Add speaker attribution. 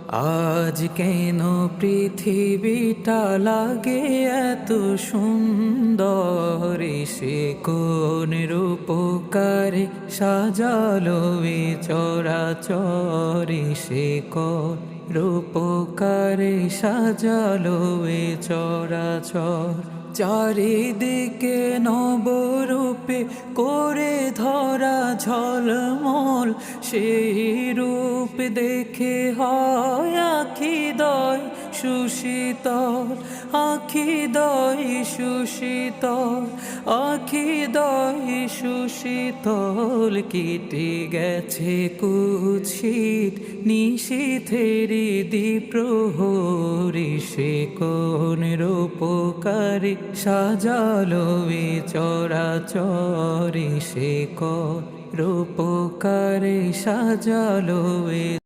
Speaker 1: আজ কেন পৃথিবীটা লাগে এত সুন্দর, সে কোন রূপকারে সাজালো এ চরাচর, সে কোন রূপকারে সাজালো এ চরাচর। চারিদিকে নবরূপে করে ধরা ঝলমল, সেই রূপ দেখে হয় আখিদয় সুশীতল, আখিদয় সুশীতল, আখিদয় সুশীতল। কেটে গেছে কুৎসিত নিশীথেরি দ্বীপ্রহরী, সে কোন রূপকারে সাজালো এ চরাচর, সে কোন রূপকারে সাজালো এ